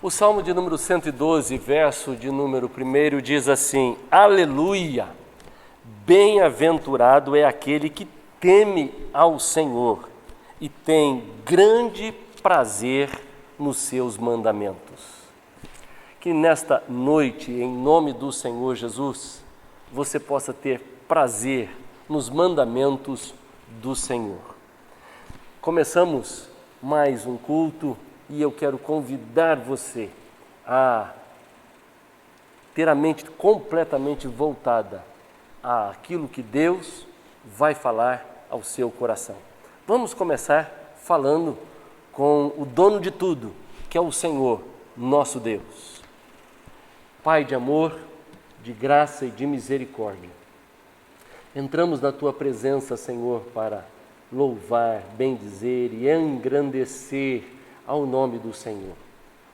O Salmo de número 112, verso de número 1, diz assim: Aleluia! Bem-aventurado é aquele que teme ao Senhor e tem grande prazer nos seus mandamentos. Que nesta noite, em nome do Senhor Jesus, você possa ter prazer nos mandamentos do Senhor. Começamos mais um culto e eu quero convidar você a ter a mente completamente voltada àquilo que Deus vai falar ao seu coração. Vamos começar falando com o dono de tudo, que é o Senhor, nosso Deus. Pai de amor, de graça e de misericórdia, entramos na Tua presença, Senhor, para louvar, bendizer e engrandecer ao nome do Senhor.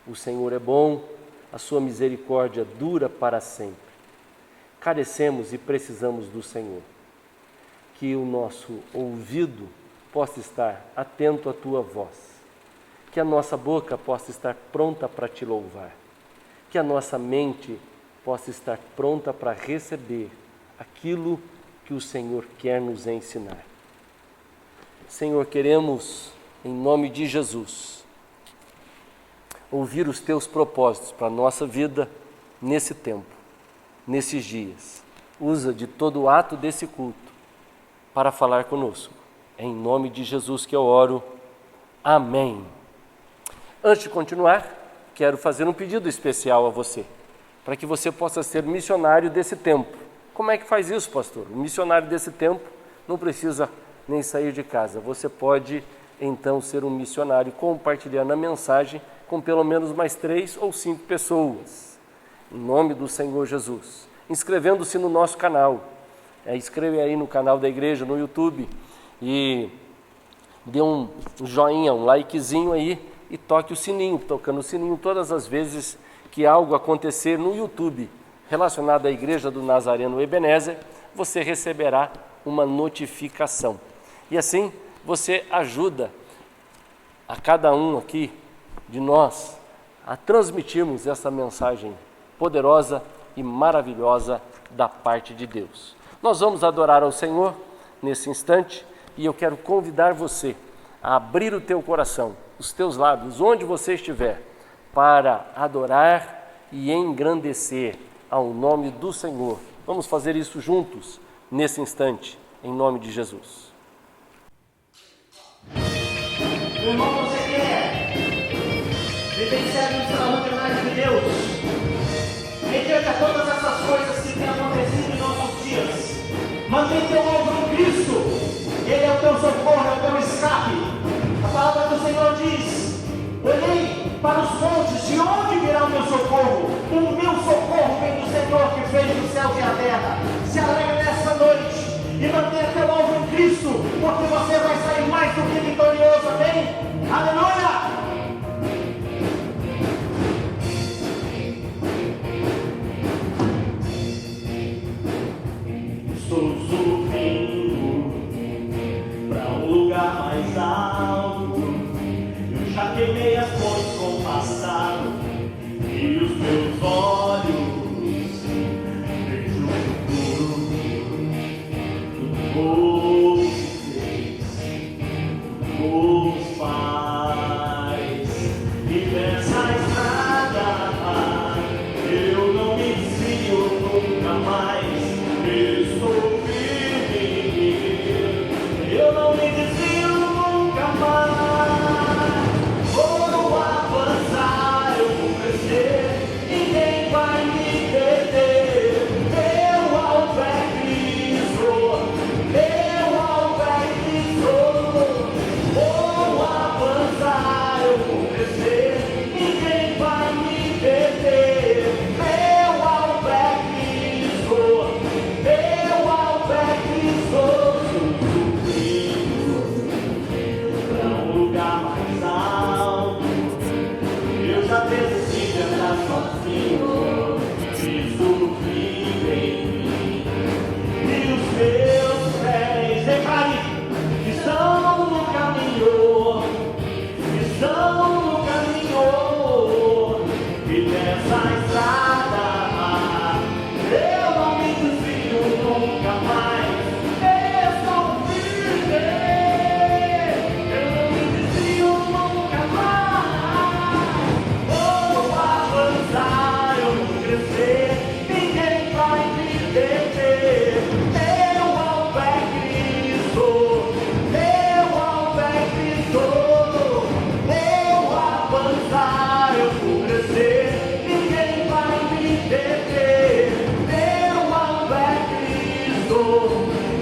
O Senhor é bom, a Sua misericórdia dura para sempre. Carecemos e precisamos do Senhor. Que o nosso ouvido possa estar atento à Tua voz. Que a nossa boca possa estar pronta para Te louvar. Que a nossa mente possa estar pronta para receber aquilo que o Senhor quer nos ensinar. Senhor, queremos, em nome de Jesus, ouvir os Teus propósitos para a nossa vida nesse tempo, nesses dias. Usa de todo o ato desse culto para falar conosco. É em nome de Jesus que eu oro. Amém. Antes de continuar, quero fazer um pedido especial a você, para que você possa ser missionário desse tempo. Como é que faz isso, pastor? O missionário desse tempo não precisa nem sair de casa. Você pode, então, ser um missionário compartilhando a mensagem com pelo menos mais 3 ou 5 pessoas. Em nome do Senhor Jesus. Inscrevendo-se no nosso canal. Inscreve aí no canal da igreja, no YouTube. E dê um joinha, um likezinho aí e toque o sininho, tocando o sininho todas as vezes que algo acontecer no YouTube relacionado à Igreja do Nazareno Ebenezer, você receberá uma notificação. E assim você ajuda a cada um aqui de nós a transmitirmos essa mensagem poderosa e maravilhosa da parte de Deus. Nós vamos adorar ao Senhor nesse instante e eu quero convidar você a abrir o teu coração, os teus lábios, onde você estiver, para adorar e engrandecer ao nome do Senhor. Vamos fazer isso juntos nesse instante, em nome de Jesus. Meu irmão, você quer vivenciar a extraordinária de Deus? Mediante a todas essas coisas que têm acontecido em nossos dias, mantém teu alvo no Cristo. Ele é o teu socorro, é o teu escape. A palavra do Senhor diz: olhei para os montes, de onde virá o meu socorro? O meu socorro vem do Senhor que fez os céus e a terra. Se alegre nessa noite e mantenha teu alvo em Cristo, porque você vai sair mais do que vitorioso, amém? Aleluia! Estou subindo para um lugar mais alto. Eu já queimei as fontes com o passado e os meus olhos vejam o futuro. Os pais e nessa estrada eu não me desvio nunca mais. Estou firme, eu não me desvio nunca mais. Vou avançar, eu vou crescer, ninguém vai me deter. Meu alvo é Cristo, meu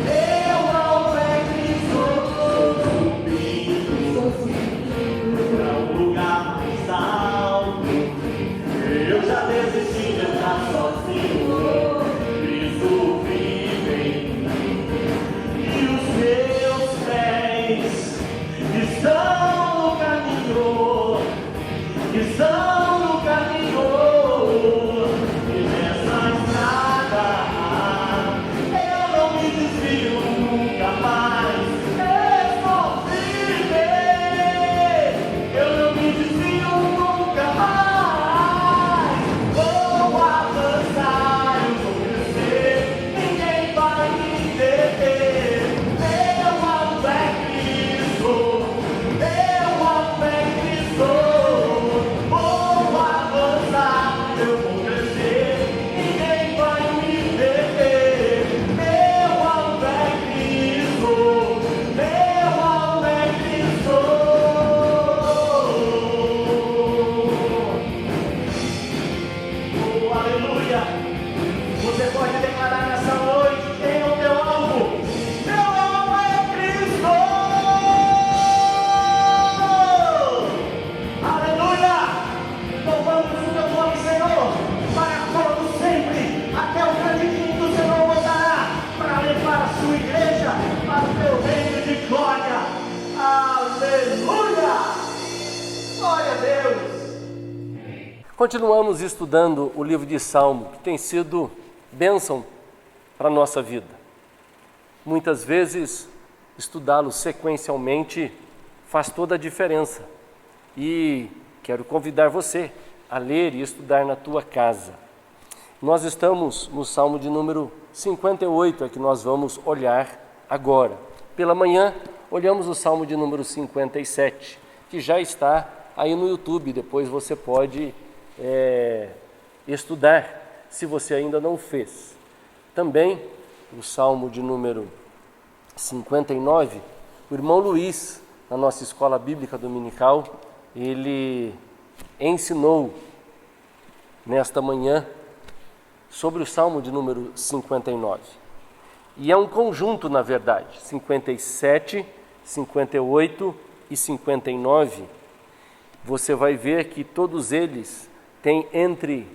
Meu alvo é Cristo, sou subindo para um lugar mais alto. Eu já desisti de andar sozinho. Cristo vive em mim. E os meus pés estão no caminho. Estão no caminho. E nessa estrada eu não me desvio nunca mais. Estou firme. Eu não me desvio nunca mais. Vou avançar, eu vou crescer. Ninguém vai me deter. Meu alvo é Cristo. Meu alvo é Cristo. Vou avançar, eu vou crescer. Ninguém vai me deter. Meu alvo é Cristo. Meu alvo é Cristo. Oh, aleluia! Você pode declarar nessa noite: quem é o teu alvo? Meu alvo é Cristo! Aleluia! Louvamos o teu nome, Senhor, para todos sempre, até o grande dia que o Senhor voltará, para levar a sua igreja para o teu reino de glória. Aleluia! Glória a Deus! Continuamos estudando o livro de Salmo, que tem sido bênção para a nossa vida. Muitas vezes, estudá-lo sequencialmente faz toda a diferença. E quero convidar você a ler e estudar na tua casa. Nós estamos no Salmo de número 58, é que nós vamos olhar agora. Pela manhã, olhamos o Salmo de número 57, que já está aí no YouTube. Depois você pode estudar, se você ainda não fez. Também o Salmo de número 59, o irmão Luiz, na nossa escola bíblica dominical, ele ensinou nesta manhã sobre o Salmo de número 59. E é um conjunto, na verdade, 57, 58 e 59. Você vai ver que todos eles têm entre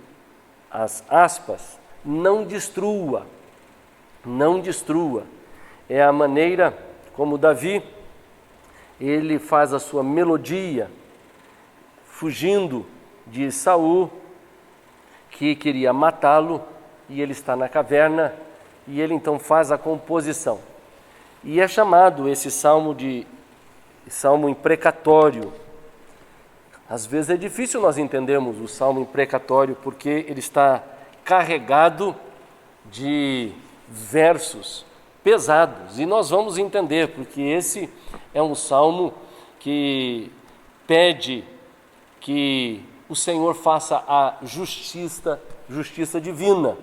as aspas, não destrua, não destrua. É a maneira como Davi, ele faz a sua melodia, fugindo de Saul, que queria matá-lo, e ele está na caverna, e ele então faz a composição. E é chamado esse salmo de salmo imprecatório. Às vezes é difícil nós entendermos o salmo imprecatório, porque ele está carregado de versos pesados, e nós vamos entender, porque esse é um salmo que pede que o Senhor faça a justiça divina,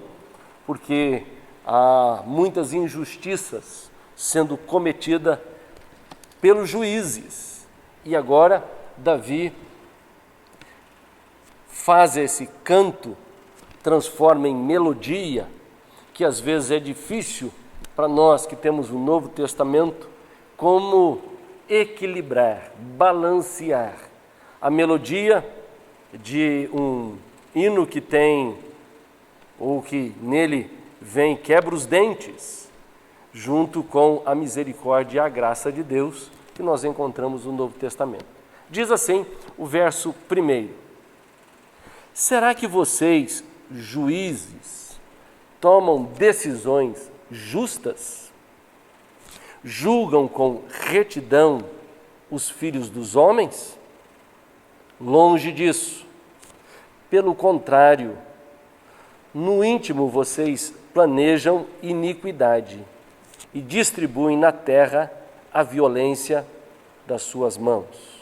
porque há muitas injustiças sendo cometidas pelos juízes. E agora Davi faz esse canto, transforma em melodia, que às vezes é difícil para nós que temos o Novo Testamento, como equilibrar, balancear a melodia de um hino que tem, ou que nele vem quebra os dentes, junto com a misericórdia e a graça de Deus que nós encontramos no Novo Testamento. Diz assim o verso 1: será que vocês, juízes, tomam decisões justas? Julgam com retidão os filhos dos homens? Longe disso. Pelo contrário, no íntimo vocês planejam iniquidade e distribuem na terra a violência das suas mãos.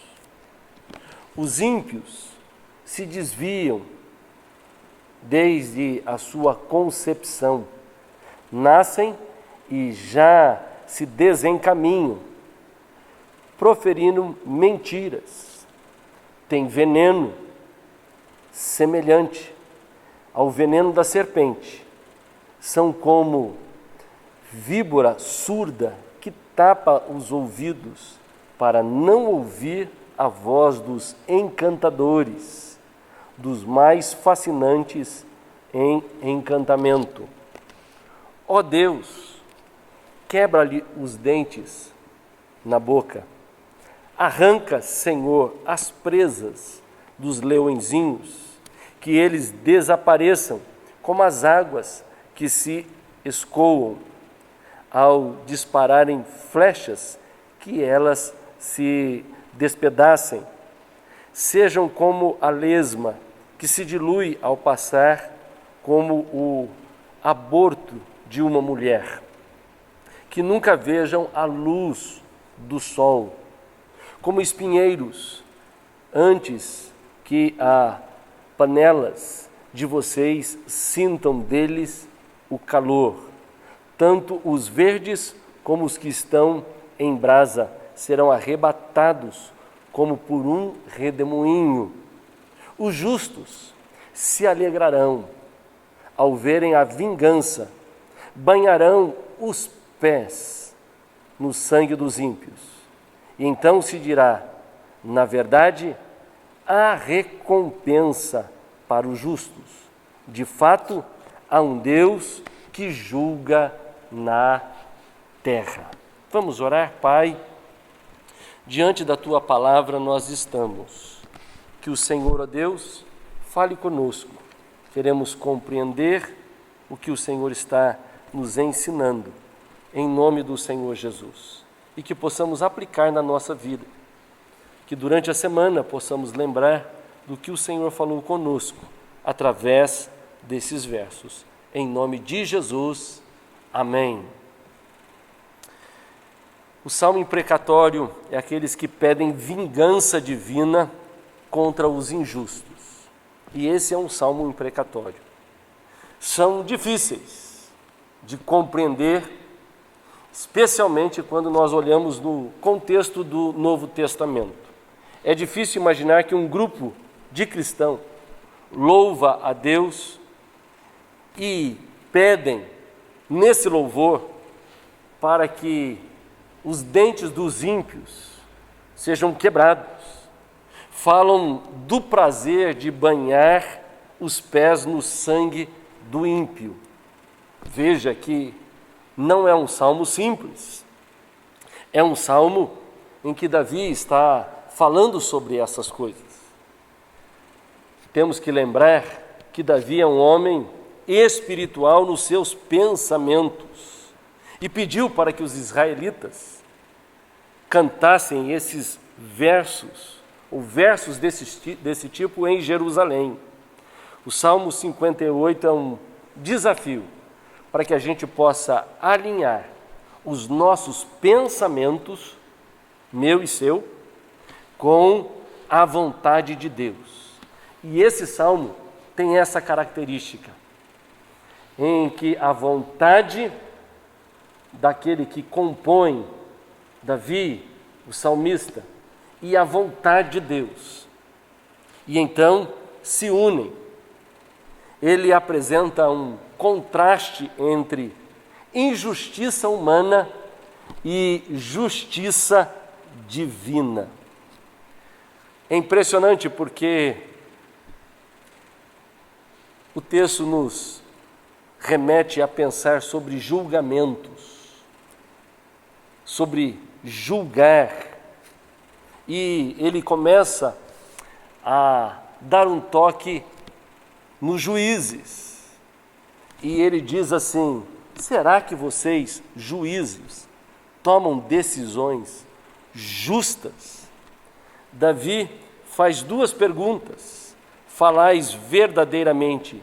Os ímpios se desviam desde a sua concepção, nascem e já se desencaminham, proferindo mentiras. Tem veneno semelhante ao veneno da serpente. São como víbora surda que tapa os ouvidos para não ouvir a voz dos encantadores, dos mais fascinantes em encantamento. Ó Deus, quebra-lhe os dentes na boca. Arranca, Senhor, as presas dos leõezinhos, que eles desapareçam como as águas que se escoam ao dispararem flechas, que elas se despedacem. Sejam como a lesma que se dilui ao passar, como o aborto de uma mulher. Que nunca vejam a luz do sol, como espinheiros, antes que a panelas de vocês sintam deles o calor. Tanto os verdes como os que estão em brasa serão arrebatados como por um redemoinho. Os justos se alegrarão ao verem a vingança, banharão os pés no sangue dos ímpios. E então se dirá, na verdade, há recompensa para os justos. De fato, há um Deus que julga na terra. Vamos orar, Pai. Diante da Tua palavra nós estamos. Que o Senhor, ó Deus, fale conosco. Queremos compreender o que o Senhor está nos ensinando, em nome do Senhor Jesus. E que possamos aplicar na nossa vida. Que durante a semana possamos lembrar do que o Senhor falou conosco, através desses versos. Em nome de Jesus, amém. O salmo imprecatório é aqueles que pedem vingança divina contra os injustos. E esse é um salmo imprecatório. São difíceis de compreender, especialmente quando nós olhamos no contexto do Novo Testamento. É difícil imaginar que um grupo de cristãos louva a Deus e pedem nesse louvor para que os dentes dos ímpios sejam quebrados. Falam do prazer de banhar os pés no sangue do ímpio. Veja que não é um salmo simples. É um salmo em que Davi está falando sobre essas coisas. Temos que lembrar que Davi é um homem espiritual nos seus pensamentos e pediu para que os israelitas cantassem esses versos, ou versos desse tipo em Jerusalém. O Salmo 58 é um desafio para que a gente possa alinhar os nossos pensamentos, meu e seu, com a vontade de Deus. E esse salmo tem essa característica, em que a vontade daquele que compõe, Davi, o salmista, e a vontade de Deus, e então se unem. Ele apresenta um contraste entre injustiça humana e justiça divina. É impressionante porque o texto nos remete a pensar sobre julgamentos, sobre julgar, e ele começa a dar um toque nos juízes, e ele diz assim: será que vocês, juízes, tomam decisões justas? Davi faz duas perguntas: falais verdadeiramente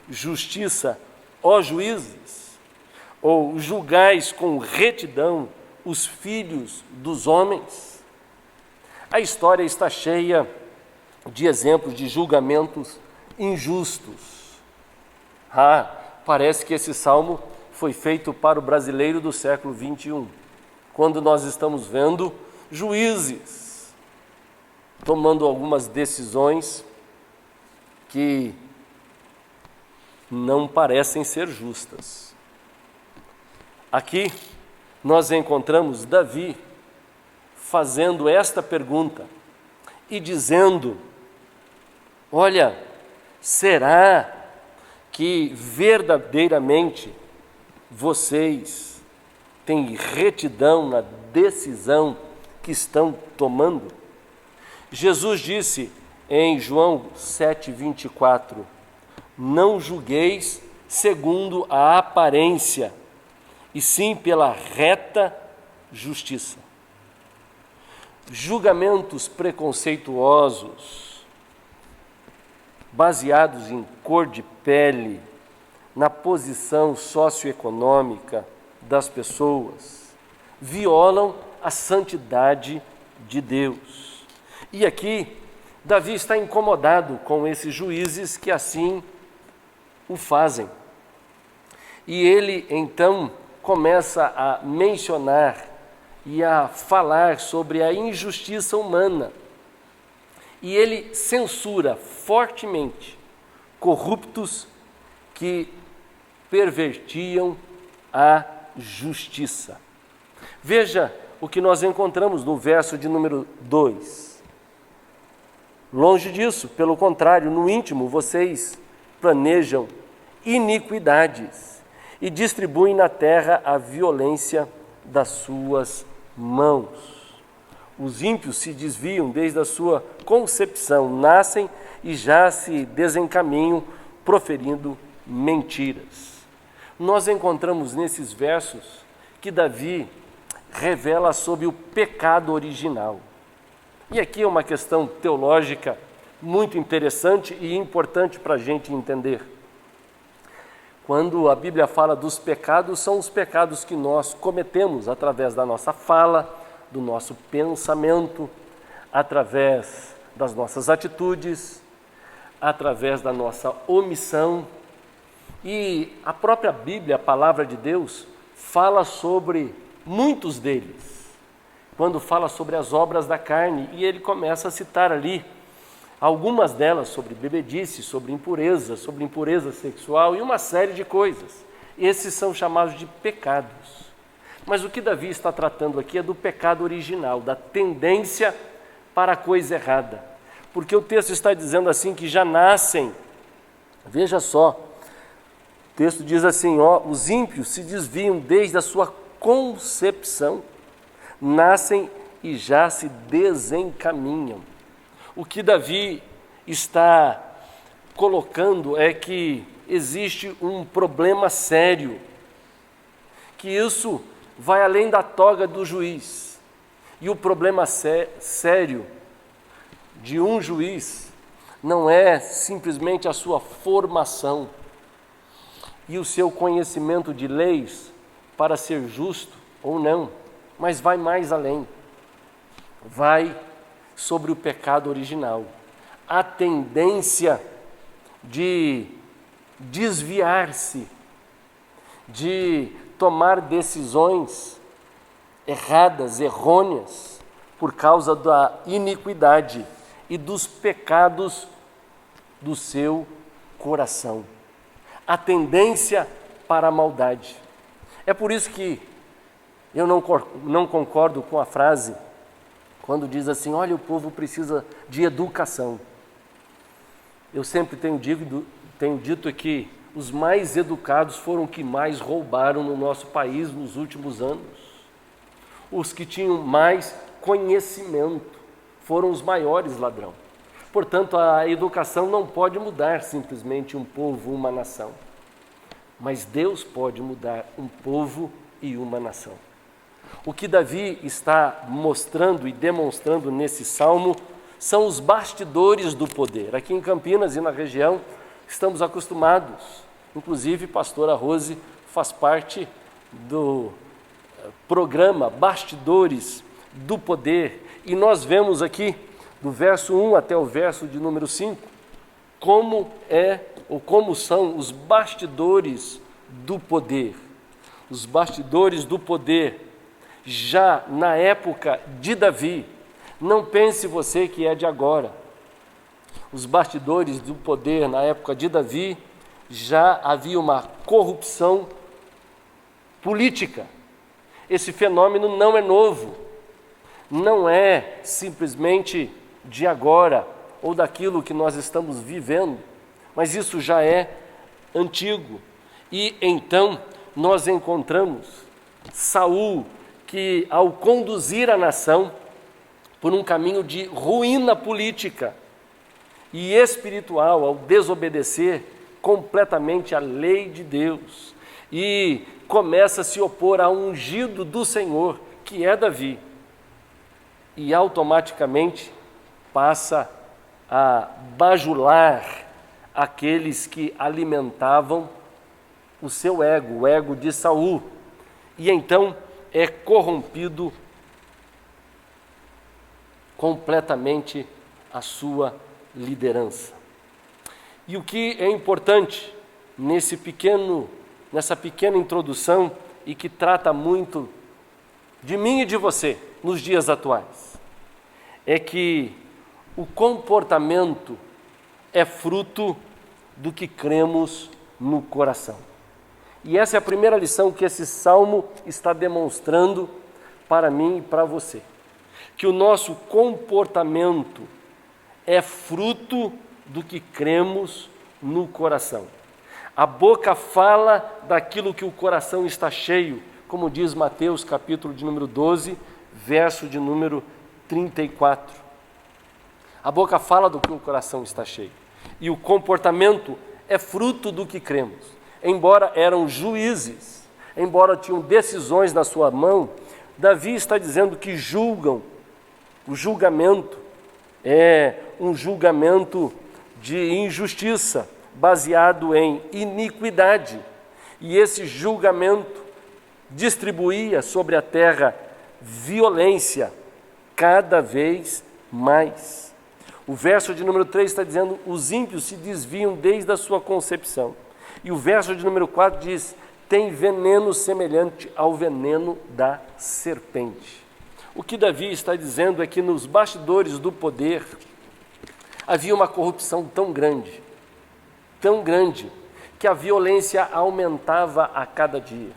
justiça, ó juízes? Ou julgais com retidão os filhos dos homens? A história está cheia de exemplos de julgamentos injustos. Parece que esse salmo foi feito para o brasileiro do século 21, quando nós estamos vendo juízes tomando algumas decisões que não parecem ser justas. Aqui nós encontramos Davi fazendo esta pergunta e dizendo: olha, será que verdadeiramente vocês têm retidão na decisão que estão tomando? Jesus disse em João 7,24: não julgueis segundo a aparência, e sim pela reta justiça. Julgamentos preconceituosos, baseados em cor de pele, na posição socioeconômica das pessoas, violam a santidade de Deus. E aqui, Davi está incomodado com esses juízes que assim o fazem. E ele, então, começa a mencionar e a falar sobre a injustiça humana. E ele censura fortemente corruptos que pervertiam a justiça. Veja o que nós encontramos no verso de número 2. Longe disso, pelo contrário, no íntimo vocês planejam iniquidades e distribuem na terra a violência das suas mãos. Os ímpios se desviam desde a sua concepção, nascem e já se desencaminham proferindo mentiras. Nós encontramos nesses versos que Davi revela sobre o pecado original. E aqui é uma questão teológica muito interessante e importante para a gente entender. Quando a Bíblia fala dos pecados, são os pecados que nós cometemos através da nossa fala, do nosso pensamento, através das nossas atitudes, através da nossa omissão. E a própria Bíblia, a palavra de Deus, fala sobre muitos deles. Quando fala sobre as obras da carne, e ele começa a citar ali algumas delas sobre bebedice, sobre impureza sexual e uma série de coisas. Esses são chamados de pecados. Mas o que Davi está tratando aqui é do pecado original, da tendência para a coisa errada. Porque o texto está dizendo assim que já nascem. Veja só, o texto diz assim, os ímpios se desviam desde a sua concepção, nascem e já se desencaminham. O que Davi está colocando é que existe um problema sério, que isso vai além da toga do juiz. E o problema sério de um juiz não é simplesmente a sua formação e o seu conhecimento de leis para ser justo ou não, mas vai mais além. Vai sobre o pecado original, a tendência de desviar-se, de tomar decisões erradas, errôneas, por causa da iniquidade e dos pecados do seu coração. A tendência para a maldade. É por isso que eu não concordo com a frase quando diz assim, olha, o povo precisa de educação. Eu sempre tenho dito que os mais educados foram os que mais roubaram no nosso país nos últimos anos. Os que tinham mais conhecimento foram os maiores ladrões. Portanto, a educação não pode mudar simplesmente um povo, uma nação. Mas Deus pode mudar um povo e uma nação. O que Davi está mostrando e demonstrando nesse salmo são os bastidores do poder. Aqui em Campinas e na região estamos acostumados, inclusive pastora Rose faz parte do programa Bastidores do Poder, e nós vemos aqui do verso 1 até o verso de número 5 como são os bastidores do poder. Os bastidores do poder já na época de Davi. Não pense você que é de agora. Os bastidores do poder na época de Davi, já havia uma corrupção política. Esse fenômeno não é novo, não é simplesmente de agora ou daquilo que nós estamos vivendo, mas isso já é antigo. E então nós encontramos Saul que, ao conduzir a nação por um caminho de ruína política e espiritual, ao desobedecer completamente a lei de Deus, e começa a se opor ao ungido do Senhor, que é Davi, e automaticamente passa a bajular aqueles que alimentavam o seu ego, o ego de Saul, e então é corrompido completamente a sua liderança. E o que é importante nessa pequena introdução e que trata muito de mim e de você nos dias atuais, é que o comportamento é fruto do que cremos no coração. E essa é a primeira lição que esse salmo está demonstrando para mim e para você. Que o nosso comportamento é fruto do que cremos no coração. A boca fala daquilo que o coração está cheio, como diz Mateus, capítulo de número 12, verso de número 34. A boca fala do que o coração está cheio. E o comportamento é fruto do que cremos. Embora eram juízes, embora tinham decisões na sua mão, Davi está dizendo que julgam. O julgamento é um julgamento de injustiça, baseado em iniquidade. E esse julgamento distribuía sobre a terra violência cada vez mais. O verso de número 3 está dizendo: os ímpios se desviam desde a sua concepção. E o verso de número 4 diz: tem veneno semelhante ao veneno da serpente. O que Davi está dizendo é que nos bastidores do poder havia uma corrupção tão grande, que a violência aumentava a cada dia.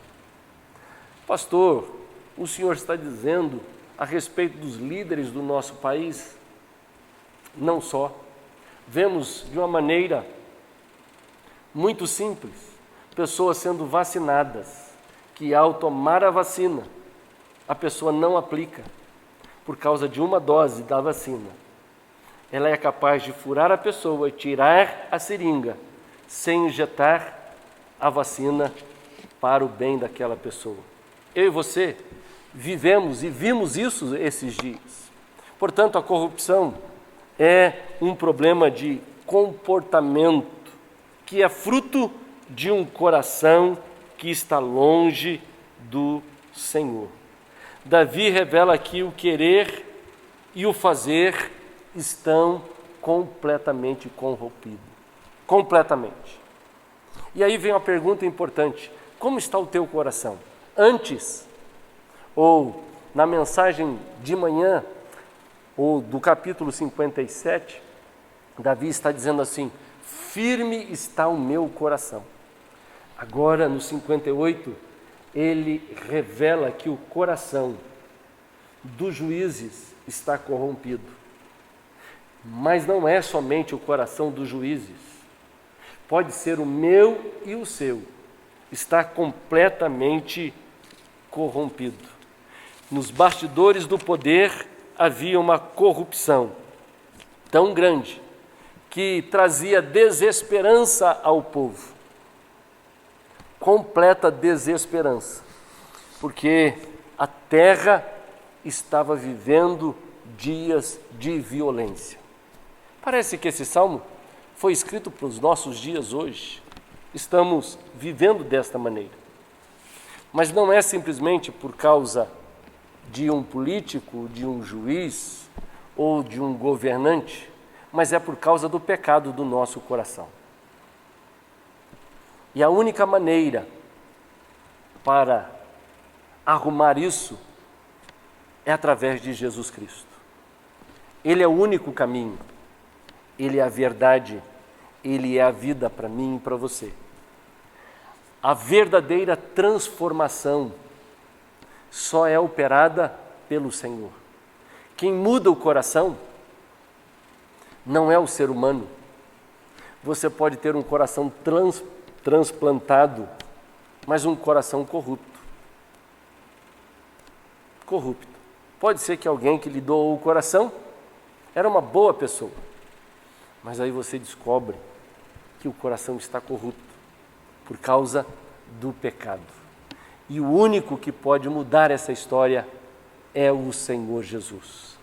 Pastor, o senhor está dizendo a respeito dos líderes do nosso país? Não só. Vemos de uma maneira muito simples, pessoas sendo vacinadas, que ao tomar a vacina, a pessoa não aplica, por causa de uma dose da vacina. Ela é capaz de furar a pessoa e tirar a seringa, sem injetar a vacina para o bem daquela pessoa. Eu e você vivemos e vimos isso esses dias. Portanto, a corrupção é um problema de comportamento, que é fruto de um coração que está longe do Senhor. Davi revela que o querer e o fazer estão completamente corrompidos. Completamente. E aí vem uma pergunta importante: como está o teu coração? Antes, ou na mensagem de manhã, ou do capítulo 57, Davi está dizendo assim: firme está o meu coração. Agora, no 58, ele revela que o coração dos juízes está corrompido. Mas não é somente o coração dos juízes. Pode ser o meu e o seu. Está completamente corrompido. Nos bastidores do poder havia uma corrupção tão grande que trazia desesperança ao povo. Completa desesperança, porque a terra estava vivendo dias de violência. Parece que esse salmo foi escrito para os nossos dias hoje. Estamos vivendo desta maneira. Mas não é simplesmente por causa de um político, de um juiz ou de um governante, mas é por causa do pecado do nosso coração. E a única maneira para arrumar isso é através de Jesus Cristo. Ele é o único caminho, Ele é a verdade, Ele é a vida para mim e para você. a verdadeira transformação só é operada pelo Senhor. Quem muda o coração não é o ser humano. Você pode ter um coração transplantado, mas um coração corrupto. Pode ser que alguém que lhe doou o coração era uma boa pessoa, mas aí você descobre que o coração está corrupto por causa do pecado. E o único que pode mudar essa história é o Senhor Jesus.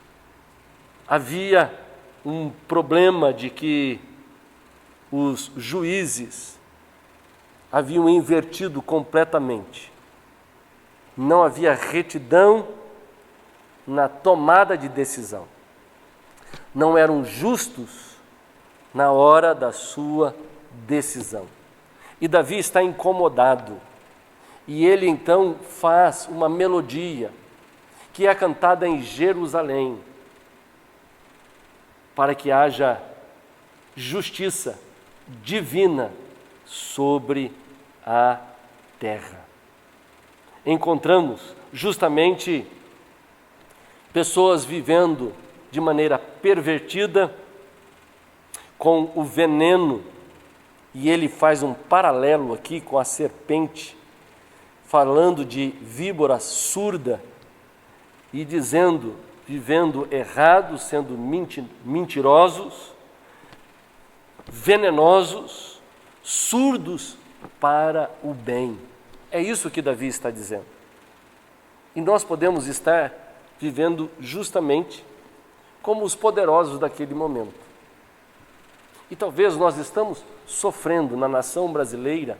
Havia um problema de que os juízes haviam invertido completamente. Não havia retidão na tomada de decisão. Não eram justos na hora da sua decisão. E Davi está incomodado. E ele então faz uma melodia que é cantada em Jerusalém, para que haja justiça divina sobre a terra. Encontramos justamente pessoas vivendo de maneira pervertida com o veneno, e ele faz um paralelo aqui com a serpente, falando de víbora surda e dizendo, vivendo errado, sendo mentirosos, venenosos, surdos para o bem. É isso que Davi está dizendo. E nós podemos estar vivendo justamente como os poderosos daquele momento. E talvez nós estamos sofrendo na nação brasileira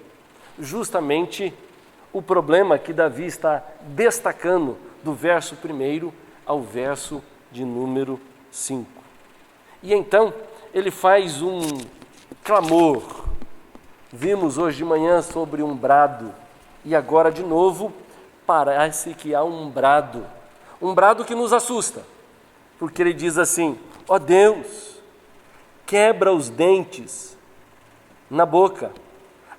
justamente o problema que Davi está destacando do verso 1 ao verso de número 5. E então ele faz um clamor. Vimos hoje de manhã sobre um brado, e agora de novo parece que há um brado que nos assusta, porque ele diz assim: ó Deus, quebra os dentes na boca,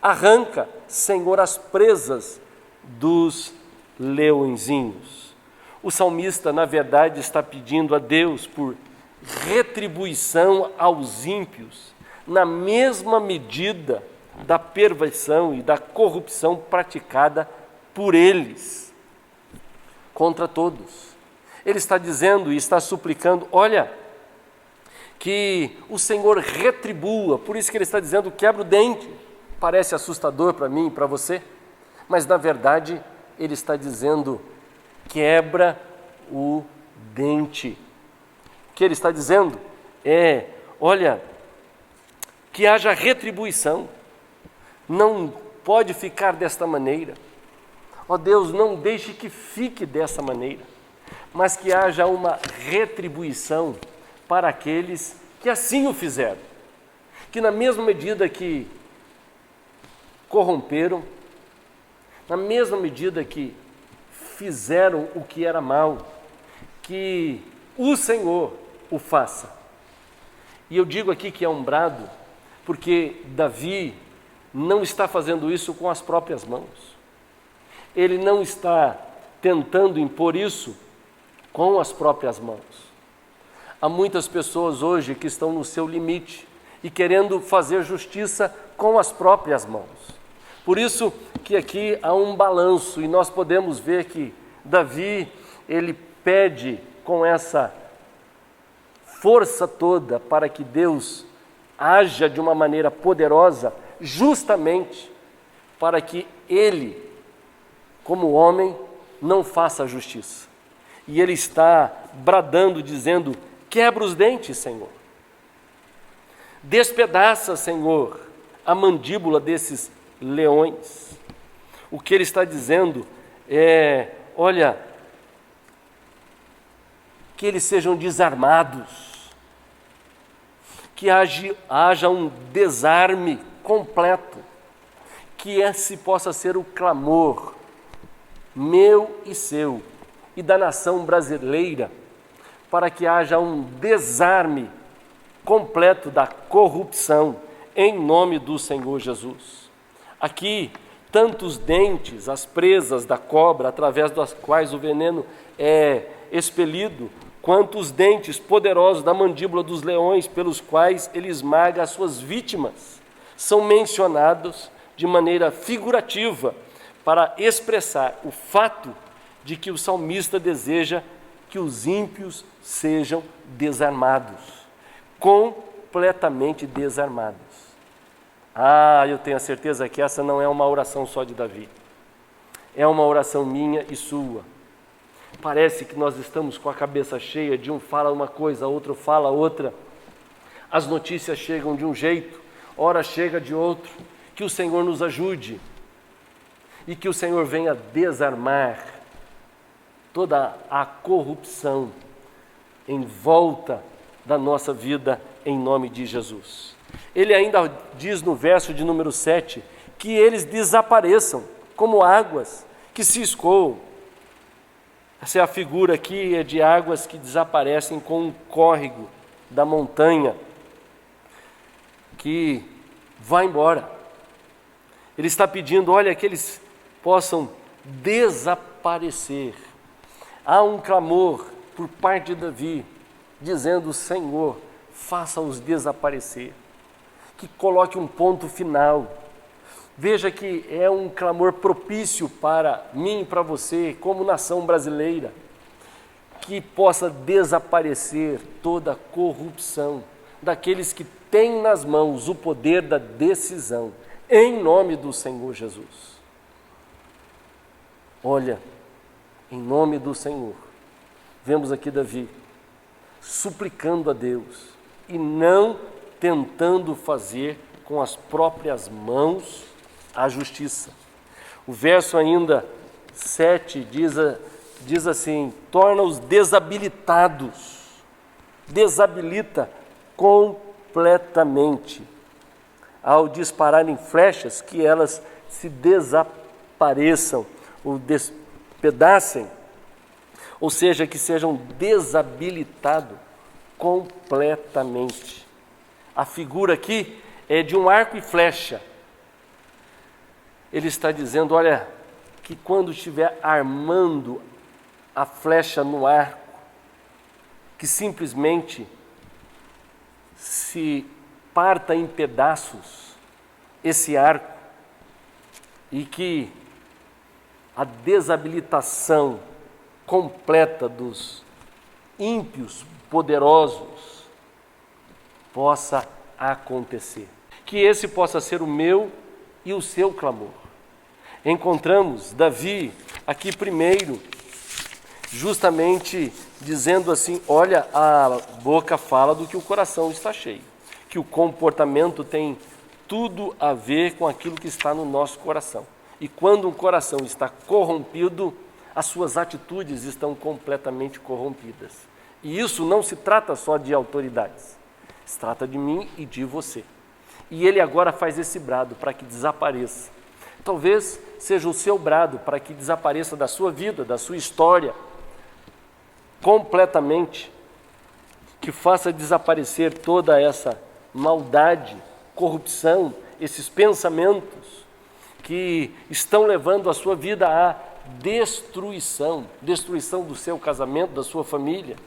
arranca, Senhor, as presas dos leõezinhos. O salmista, na verdade, está pedindo a Deus por retribuição aos ímpios, na mesma medida da perversão e da corrupção praticada por eles contra todos. Ele está dizendo e está suplicando, olha, que o Senhor retribua. Por isso que ele está dizendo, quebra o dente. Parece assustador para mim e para você, mas na verdade ele está dizendo, quebra o dente. O que ele está dizendo é, olha, que haja retribuição. Não pode ficar desta maneira. Ó Deus, não deixe que fique dessa maneira, mas que haja uma retribuição para aqueles que assim o fizeram, que na mesma medida que corromperam, na mesma medida que fizeram o que era mal, que o Senhor o faça. E eu digo aqui que é um brado, porque Davi não está fazendo isso com as próprias mãos. Ele não está tentando impor isso com as próprias mãos. Há muitas pessoas hoje que estão no seu limite e querendo fazer justiça com as próprias mãos. Por isso que aqui há um balanço e nós podemos ver que Davi, ele pede com essa força toda para que Deus haja de uma maneira poderosa, justamente para que ele, como homem, não faça justiça. E ele está bradando, dizendo, quebra os dentes, Senhor. Despedaça, Senhor, a mandíbula desses leões. O que ele está dizendo é, olha, que eles sejam desarmados, que haja um desarme completo, que esse possa ser o clamor meu e seu e da nação brasileira, para que haja um desarme completo da corrupção, em nome do Senhor Jesus. Aqui tanto os dentes, as presas da cobra, através das quais o veneno é expelido, quanto os dentes poderosos da mandíbula dos leões, pelos quais ele esmaga as suas vítimas, são mencionados de maneira figurativa para expressar o fato de que o salmista deseja que os ímpios sejam desarmados, completamente desarmados. Eu tenho a certeza que essa não é uma oração só de Davi, é uma oração minha e sua. Parece que nós estamos com a cabeça cheia, de um fala uma coisa, outro fala outra, as notícias chegam de um jeito, ora chega de outro. Que o Senhor nos ajude e que o Senhor venha desarmar toda a corrupção em volta da nossa vida, em nome de Jesus. Ele ainda diz no verso de número 7, que eles desapareçam como águas que se escoam. Essa é a figura aqui, é de águas que desaparecem com um córrego da montanha, que vai embora. Ele está pedindo, olha, que eles possam desaparecer. Há um clamor por parte de Davi, dizendo, Senhor, faça-os desaparecer, que coloque um ponto final. Veja que é um clamor propício para mim e para você, como nação brasileira, que possa desaparecer toda a corrupção daqueles que têm nas mãos o poder da decisão, em nome do Senhor Jesus. Olha, em nome do Senhor, vemos aqui Davi suplicando a Deus e não tentando fazer com as próprias mãos a justiça. O verso ainda 7 diz assim, torna-os desabilitados, desabilita completamente, ao dispararem flechas, que elas se desapareçam ou despedacem, ou seja, que sejam desabilitados completamente. A figura aqui é de um arco e flecha. Ele está dizendo, olha, que quando estiver armando a flecha no arco, que simplesmente se parta em pedaços esse arco e que a desabilitação completa dos ímpios poderosos possa acontecer. Que esse possa ser o meu e o seu clamor. Encontramos Davi aqui primeiro, justamente dizendo assim, olha, a boca fala do que o coração está cheio, que o comportamento tem tudo a ver com aquilo que está no nosso coração. E quando um coração está corrompido, as suas atitudes estão completamente corrompidas. E isso não se trata só de autoridades, se trata de mim e de você. E ele agora faz esse brado para que desapareça. Talvez seja o seu brado para que desapareça da sua vida, da sua história, completamente, que faça desaparecer toda essa maldade, corrupção, esses pensamentos que estão levando a sua vida à destruição do seu casamento, da sua família.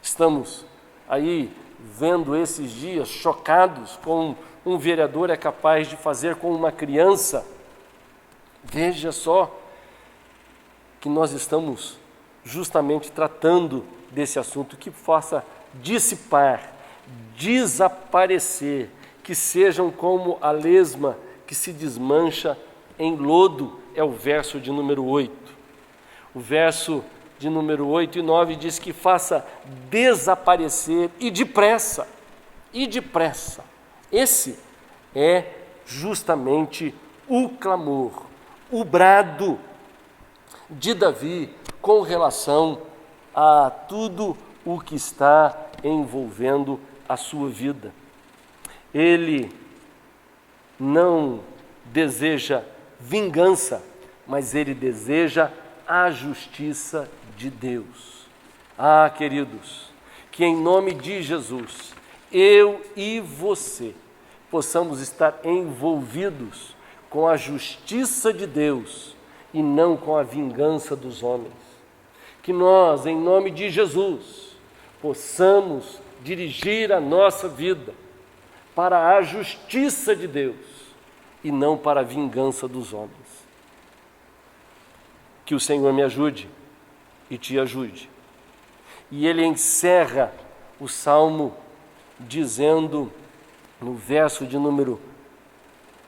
Estamos aí vendo esses dias chocados com um vereador é capaz de fazer com uma criança. Veja só que nós estamos justamente tratando desse assunto, que possa dissipar, desaparecer, que sejam como a lesma que se desmancha em lodo, é o verso de número 8. O verso de número 8 e 9 diz que faça desaparecer e depressa, e depressa. Esse é justamente o clamor, o brado de Davi com relação a tudo o que está envolvendo a sua vida. Ele não deseja vingança, mas ele deseja a justiça de Deus. Queridos, que em nome de Jesus, eu e você possamos estar envolvidos com a justiça de Deus e não com a vingança dos homens. Que nós, em nome de Jesus, possamos dirigir a nossa vida para a justiça de Deus e não para a vingança dos homens. Que o Senhor me ajude e te ajude. E ele encerra o Salmo dizendo, no verso de número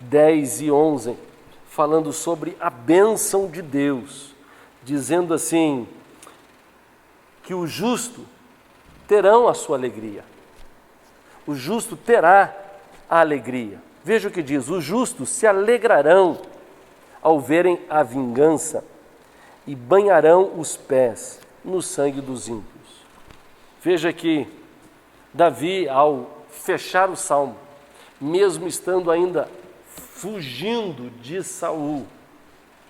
10 e 11, falando sobre a bênção de Deus, dizendo assim, que o justo terão a sua alegria. O justo terá a alegria. Veja o que diz: os justos se alegrarão ao verem a vingança e banharão os pés no sangue dos ímpios. Veja que Davi, ao fechar o salmo, mesmo estando ainda fugindo de Saul,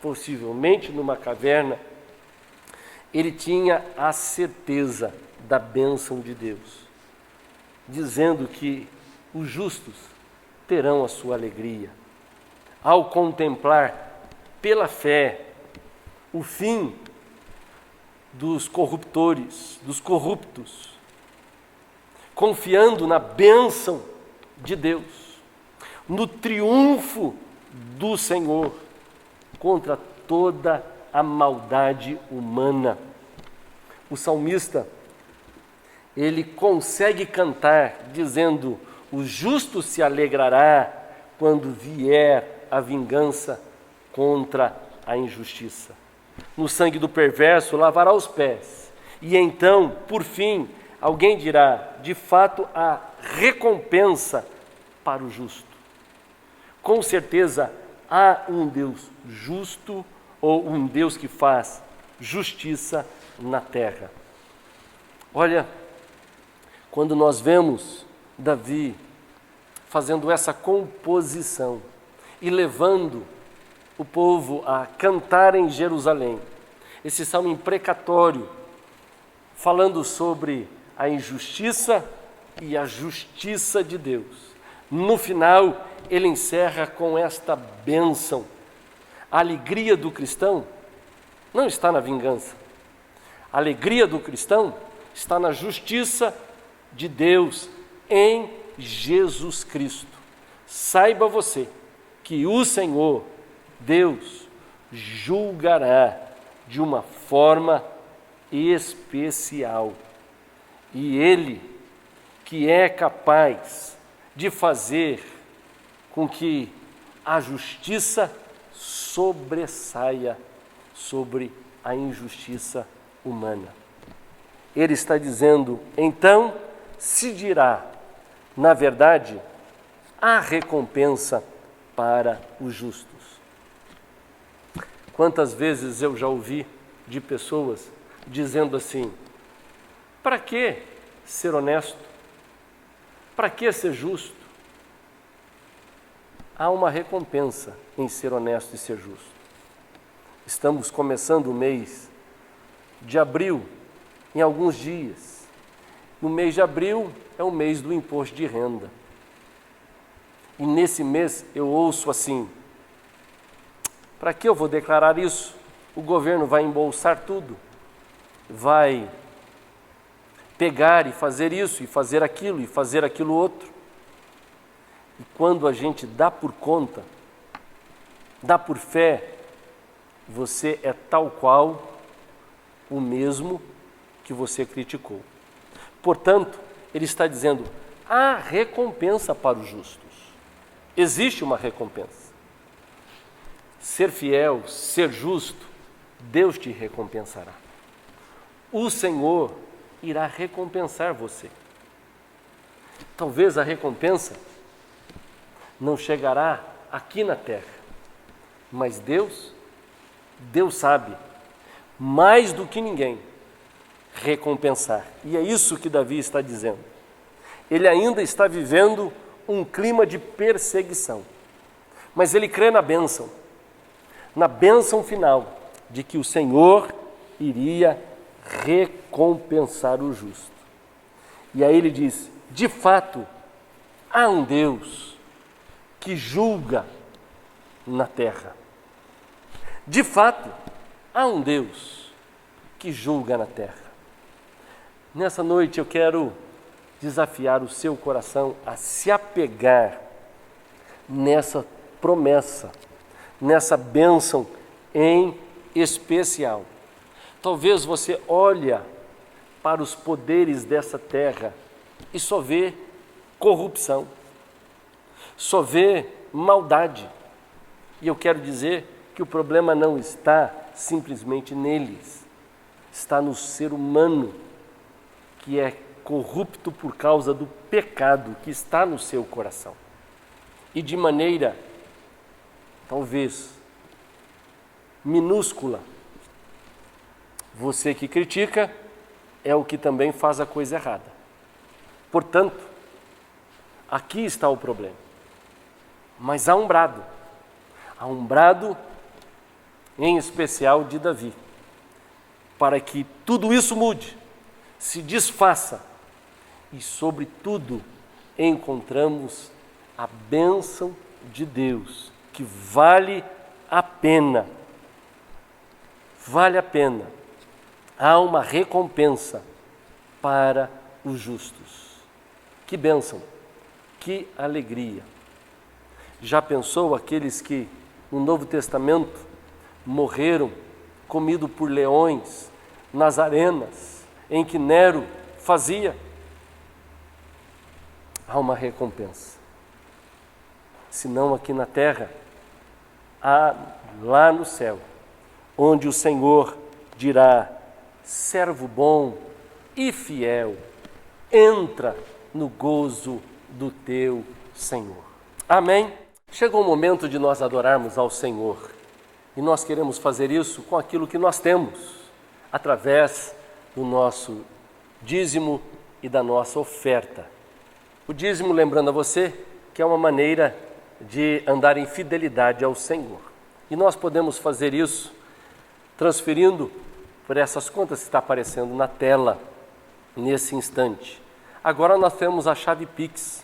possivelmente numa caverna, ele tinha a certeza da bênção de Deus, dizendo que os justos terão a sua alegria ao contemplar pela fé o fim dos corruptores, dos corruptos, confiando na bênção de Deus, no triunfo do Senhor contra toda a maldade humana. O salmista, ele consegue cantar dizendo: o justo se alegrará quando vier a vingança contra a injustiça. No sangue do perverso lavará os pés. E então, por fim, alguém dirá: de fato há recompensa para o justo. Com certeza há um Deus justo, ou um Deus que faz justiça na terra. Olha, quando nós vemos Davi fazendo essa composição e levando o povo a cantar em Jerusalém, esse salmo imprecatório, falando sobre a injustiça e a justiça de Deus. No final, ele encerra com esta bênção. A alegria do cristão não está na vingança. A alegria do cristão está na justiça de Deus em Jesus Cristo. Saiba você que o Senhor, Deus, julgará de uma forma especial. E Ele, que é capaz de fazer com que a justiça sobressaia sobre a injustiça humana. Ele está dizendo, então se dirá, na verdade, há recompensa para os justos. Quantas vezes eu já ouvi de pessoas dizendo assim: para que ser honesto? Para que ser justo? Há uma recompensa em ser honesto e ser justo. Estamos começando o mês de abril, em alguns dias. No mês de abril é o mês do imposto de renda. E nesse mês eu ouço assim: para que eu vou declarar isso? O governo vai embolsar tudo, vai pegar e fazer isso, e fazer aquilo outro. E quando a gente dá por conta, dá por fé, você é tal qual o mesmo que você criticou. Portanto, ele está dizendo, há recompensa para os justos. Existe uma recompensa. Ser fiel, ser justo, Deus te recompensará. O Senhor irá recompensar você. Talvez a recompensa não chegará aqui na terra, mas Deus sabe, mais do que ninguém, recompensar. E é isso que Davi está dizendo. Ele ainda está vivendo um clima de perseguição, mas ele crê na bênção final, de que o Senhor iria recompensar o justo. E aí ele diz, de fato, há um Deus que julga na terra. De fato, há um Deus que julga na terra. Nessa noite eu quero desafiar o seu coração a se apegar nessa promessa, nessa bênção em especial. Talvez você olha para os poderes dessa terra e só vê corrupção, só vê maldade. E eu quero dizer que o problema não está simplesmente neles, está no ser humano que é corrupto por causa do pecado que está no seu coração. E de maneira, talvez, minúscula, você que critica é o que também faz a coisa errada. Portanto, aqui está o problema. Mas há um brado em especial de Davi, para que tudo isso mude, se desfaça e, sobretudo, encontramos a bênção de Deus, que vale a pena. Vale a pena. Há uma recompensa para os justos. Que bênção, que alegria. Já pensou aqueles que no Novo Testamento morreram comido por leões nas arenas em que Nero fazia? Há uma recompensa. Se não aqui na terra, há lá no céu, onde o Senhor dirá: servo bom e fiel, entra no gozo do teu Senhor. Amém? Chegou o momento de nós adorarmos ao Senhor. E nós queremos fazer isso com aquilo que nós temos, através do nosso dízimo e da nossa oferta. O dízimo, lembrando a você, que é uma maneira de andar em fidelidade ao Senhor. E nós podemos fazer isso transferindo por essas contas que está aparecendo na tela nesse instante. Agora nós temos a chave Pix,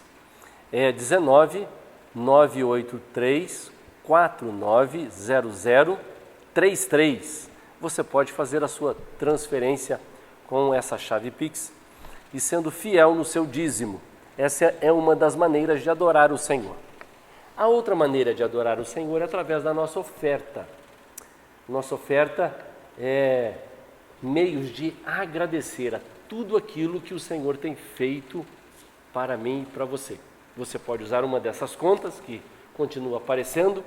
19 983 490033. Você pode fazer a sua transferência com essa chave Pix e sendo fiel no seu dízimo. Essa é uma das maneiras de adorar o Senhor. A outra maneira de adorar o Senhor é através da nossa oferta. Nossa oferta é meios de agradecer a tudo aquilo que o Senhor tem feito para mim e para você. Você pode usar uma dessas contas que continua aparecendo,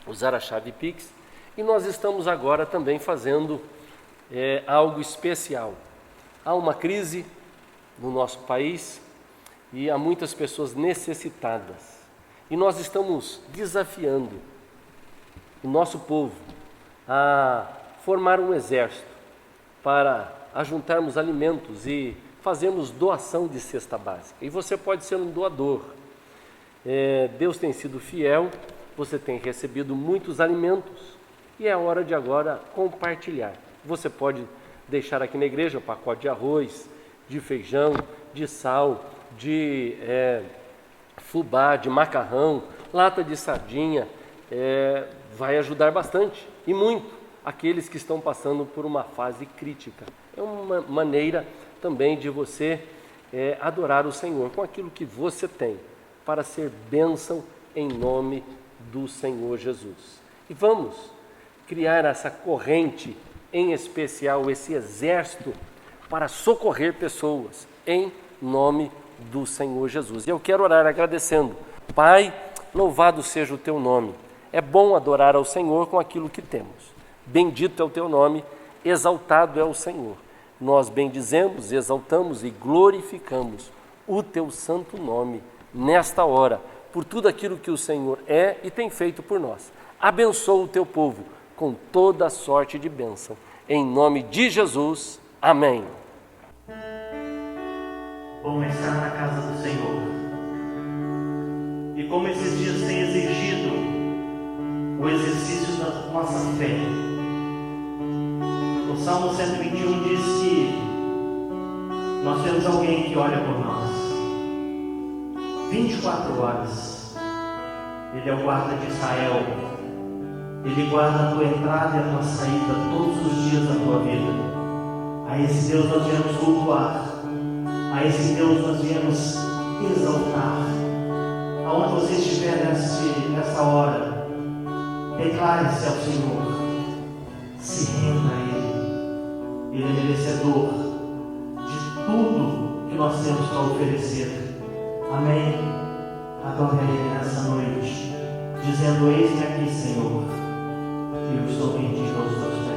usar a chave Pix, e nós estamos agora também fazendo algo especial. Há uma crise no nosso país e há muitas pessoas necessitadas. E nós estamos desafiando o nosso povo a formar um exército para ajuntarmos alimentos e fazermos doação de cesta básica. E você pode ser um doador. Deus tem sido fiel, você tem recebido muitos alimentos e é hora de agora compartilhar. Você pode deixar aqui na igreja um pacote de arroz, de feijão, de sal, de fubá, de macarrão, lata de sardinha, vai ajudar bastante e muito aqueles que estão passando por uma fase crítica. É uma maneira também de você adorar o Senhor com aquilo que você tem, para ser bênção em nome do Senhor Jesus. E vamos criar essa corrente, em especial esse exército, para socorrer pessoas, em nome do Senhor Jesus. E eu quero orar agradecendo. Pai, louvado seja o teu nome. É bom adorar ao Senhor com aquilo que temos. Bendito é o teu nome, exaltado é o Senhor. Nós bendizemos, exaltamos e glorificamos o teu santo nome nesta hora, por tudo aquilo que o Senhor é e tem feito por nós. Abençoa o teu povo com toda a sorte de bênção. Em nome de Jesus, amém. Bom estar na casa do Senhor. E como esses dias têm exigido o exercício da nossa fé, o Salmo 121 diz que nós temos alguém que olha por nós 24 horas, Ele é o guarda de Israel. Ele guarda a tua entrada e a tua saída todos os dias da tua vida. A esse Deus nós viemos cultuar. A esse Deus nós viemos exaltar. Aonde você estiver nessa hora, declare-se ao Senhor. Se renda a Ele. Ele é merecedor de tudo que nós temos para oferecer. Amém? Adore a Ele nessa noite, dizendo: eis-me aqui, Senhor, eu estou rendido aos teus pés.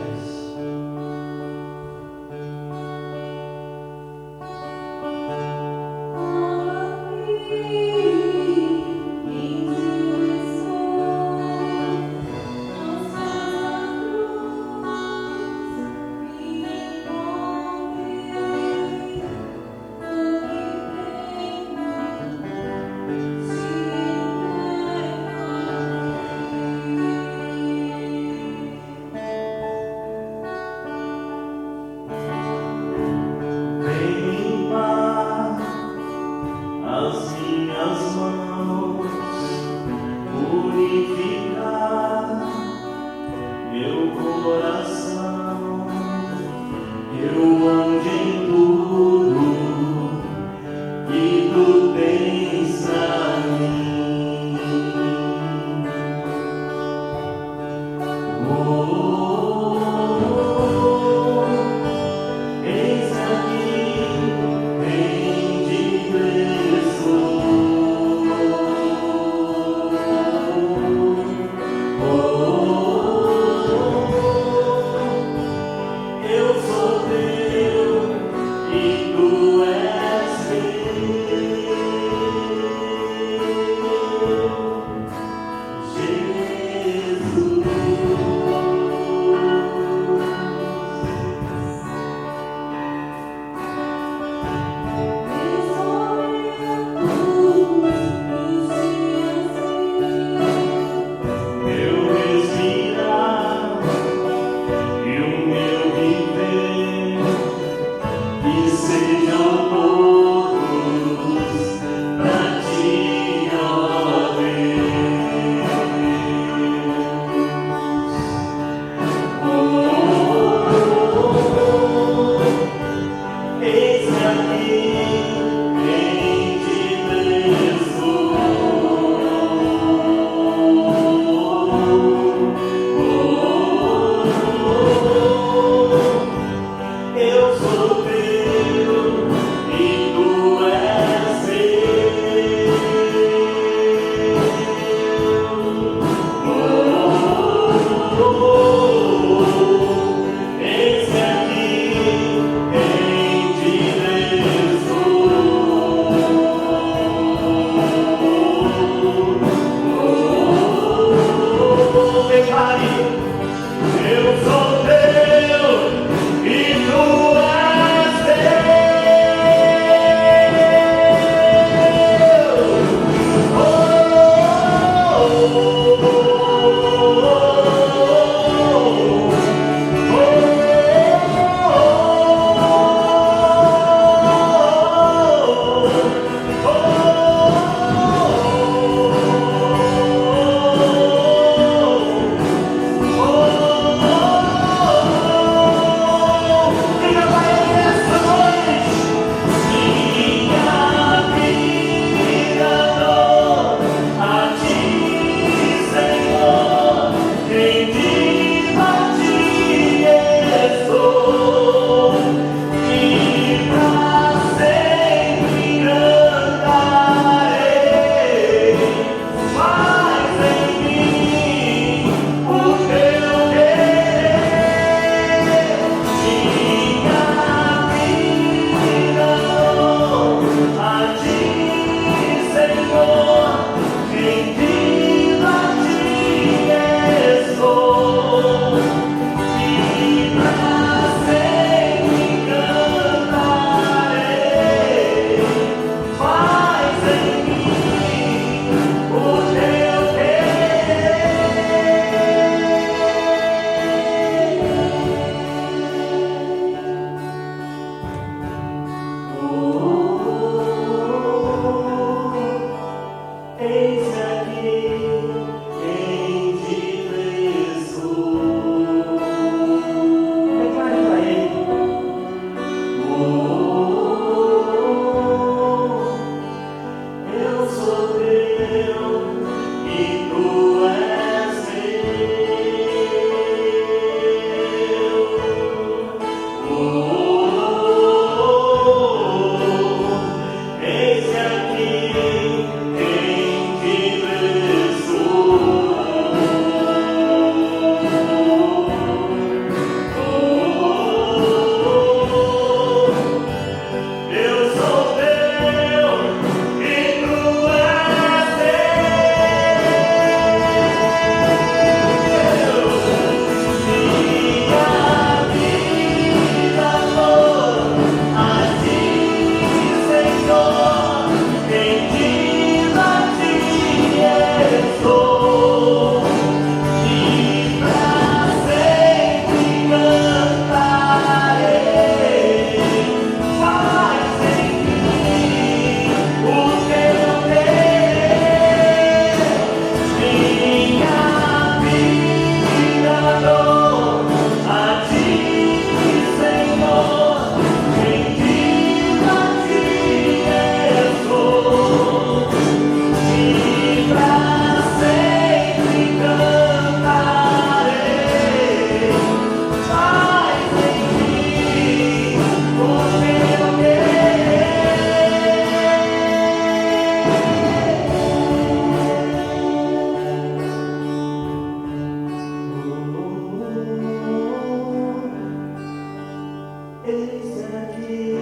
Eis aqui,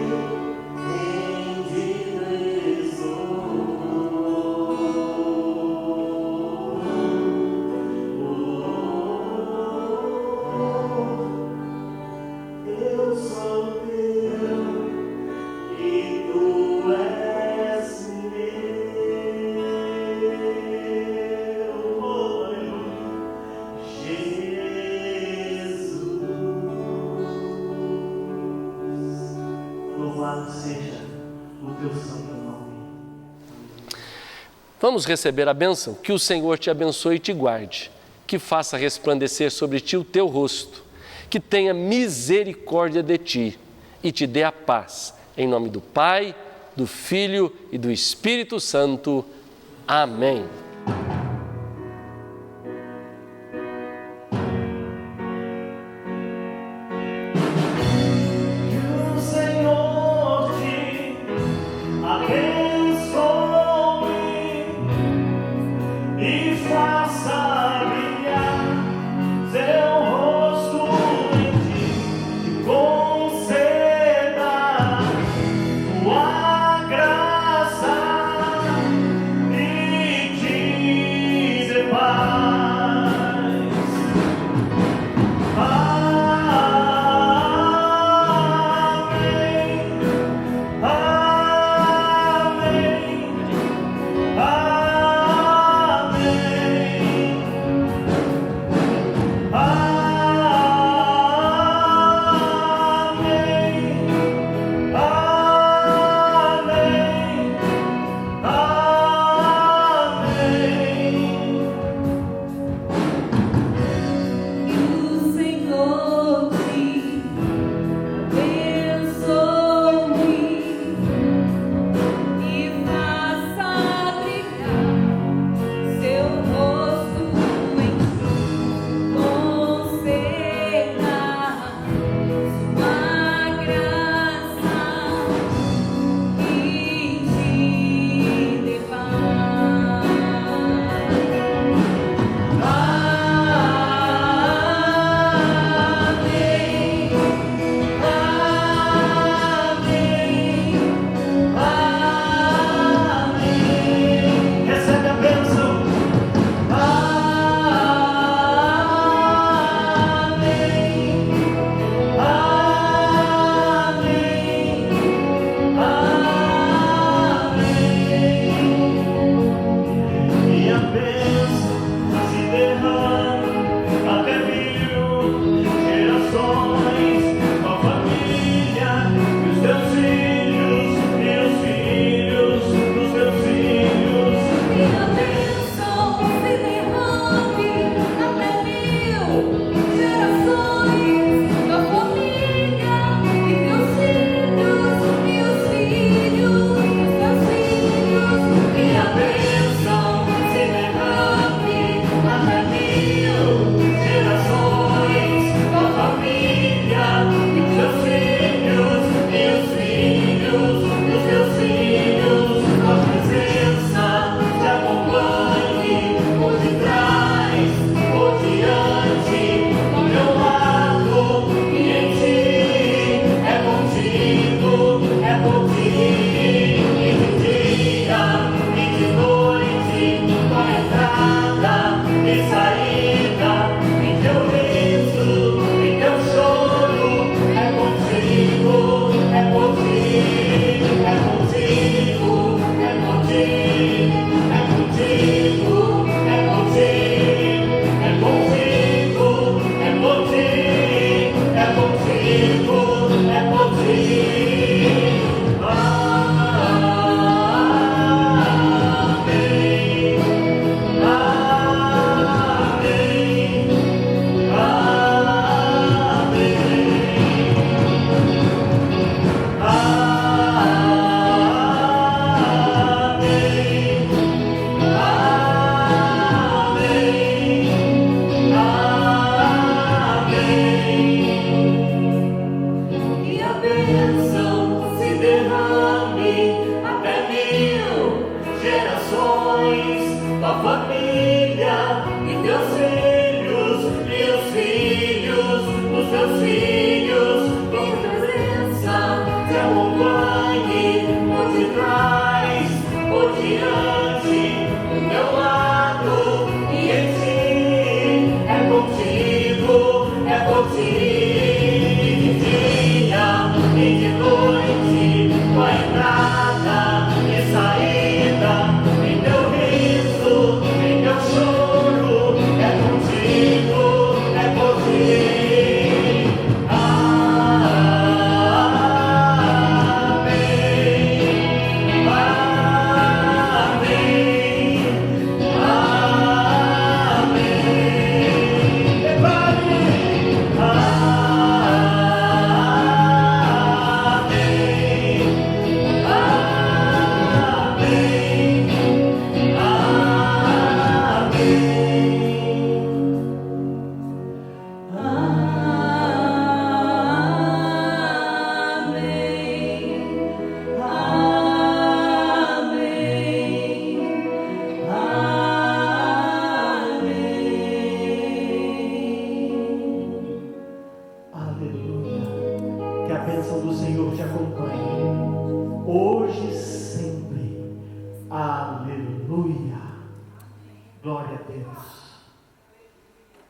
rendido estou. Eu sou teu e tu és meu. Jesus, louvado seja o teu santo nome. Vamos receber a bênção. Que o Senhor te abençoe e te guarde, que faça resplandecer sobre ti o teu rosto, que tenha misericórdia de ti e te dê a paz. Em nome do Pai, do Filho e do Espírito Santo. Amém. Que o Senhor te abençoe e faça brilhar seu rosto em ti e conceda tua graça e te dê paz. Amém. Amém. Os teus filhos, com presença. acompanhe por detrás, por diante, do meu lado e em ti. É contigo, é por ti. De dia e de noite, tua entrada e saída, em meu riso, em meu choro, é contigo, é por ti. Aleluia. Que a bênção do Senhor te acompanhe, hoje e sempre. Aleluia. Glória a Deus.